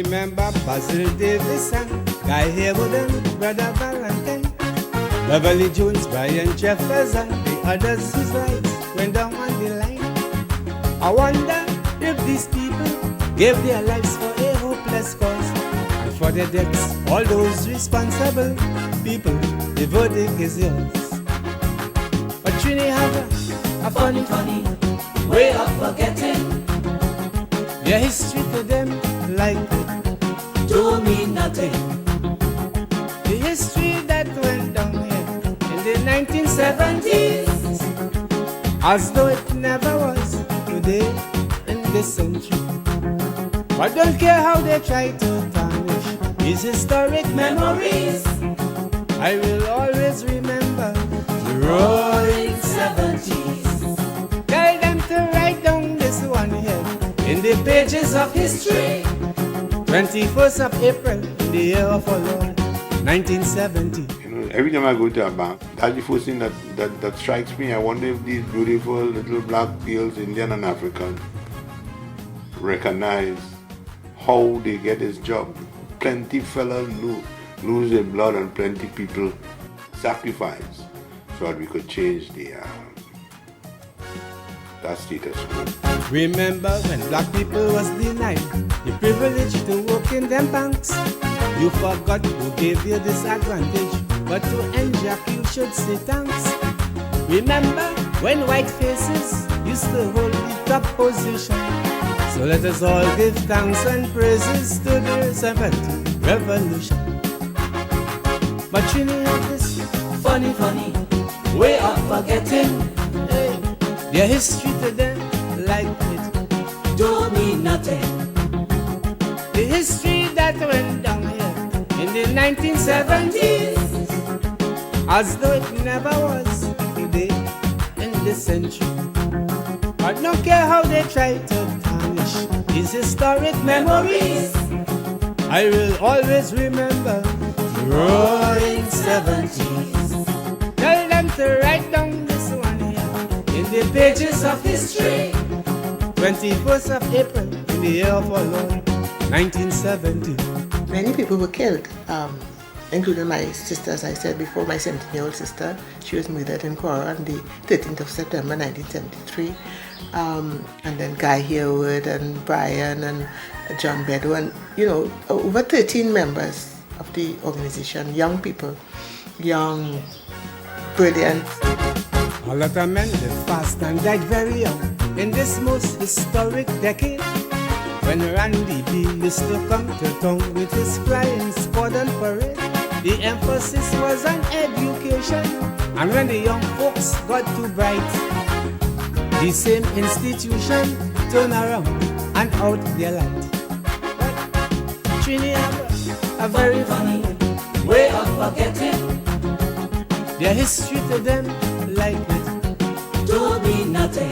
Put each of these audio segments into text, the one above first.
Remember Basil Davison, Guy Haywood and Brother Valentine, Beverly Jones, Brian Jefferson, the others whose lives went down on the line. I wonder if these people gave their lives for a hopeless cause, and for their deaths, all those responsible people, the verdict is yours. But Trini have a funny way of forgetting their history to them, like it do mean nothing. The history that went down here in the 1970s, as though it never was, today in this century. But don't care how they try to tarnish these historic memories, I will always remember the roaring 70s. Tell them to write down this one here in the pages of history. 21st of April in the year of our Lord, 1970. Every time I go to a bank, that's the first thing that strikes me. I wonder if these beautiful little black girls, Indian and African, recognize how they get this job. Plenty fellas lose their blood and plenty people sacrifice so that we could change that status quo. Remember when black people was denied the privilege to work in them banks? You forgot who gave you this advantage, but to end Jack you should say thanks. Remember when white faces used to hold the top position? So let us all give thanks and praises to the 70th revolution. But you know this funny way of forgetting their history to them, like it don't mean nothing. The history that went down here in the 1970s, as though it never was, today in this century. But don't care how they try to tarnish these historic memories, I will always remember the roaring 70s. Tell them to write down this one here in the pages of history. 21st of April in the year of our Lord, 1970. Many people were killed, including my sister, as I said before, my 17-year-old sister. She was murdered in Cora on the 13th of September 1973. And then Guy Haywood and Brian and John Beddoe and, over 13 members of the organization, young people, young, brilliant. All of the men lived fast and died very young in this most historic decade, when Randy B used to come to town with his flying squad and parade. The emphasis was on education, and when the young folks got too bright, the same institution turned around and out their light. But Trini have a very funny way of forgetting their history to them, like it don't mean nothing.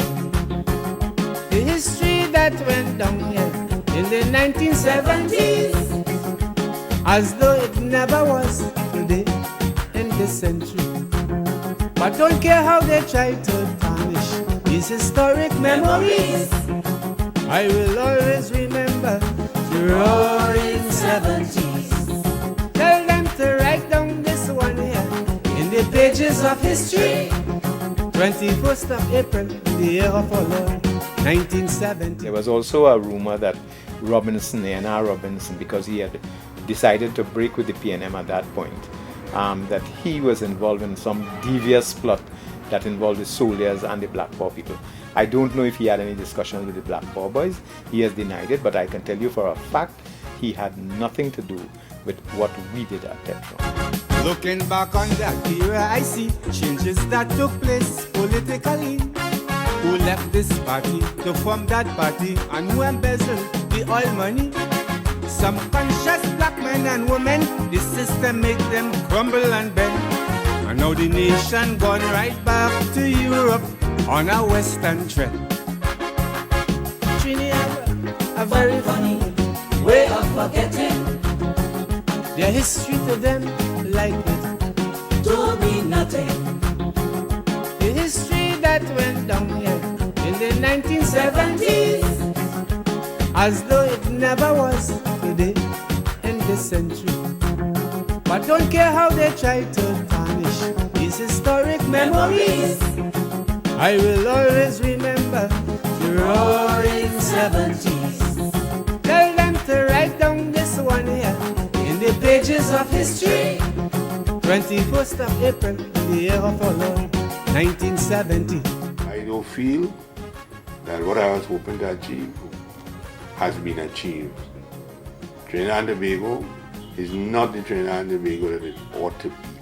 The history that went down here in the 1970s, as though it never was, today in this century. But don't care how they try to tarnish these historic memories, I will always remember the roaring 70s. Tell them to write down this one here in the pages of history. 21st of April in the year of our Lord, 1970. There was also a rumor that Robinson, A&R Robinson, because he had decided to break with the PNM at that point, that he was involved in some devious plot that involved the soldiers and the Black Power people. I don't know if he had any discussions with the Black Power boys. He has denied it, but I can tell you for a fact he had nothing to do with what we did at Tetron. Looking back on that era, I see changes that took place politically. Who left this party to form that party, and who embezzled the oil money? Some conscious black men and women, the system make them crumble and bend. And now the nation gone right back to Europe on a western trend. Trini have a very funny way of forgetting their history to them, like it don't mean nothing. The history that went down here in the 1970s, as though it never was, today this century. But don't care how they try to tarnish these historic memories. I will always remember the roaring 70s. Tell them to write down this one here in the pages of history. 21st of April, the year of our Lord, 1970. I don't feel that what I was hoping to achieve has been achieved. Trinidad and Tobago is not the Trinidad and Tobago that it ought to be.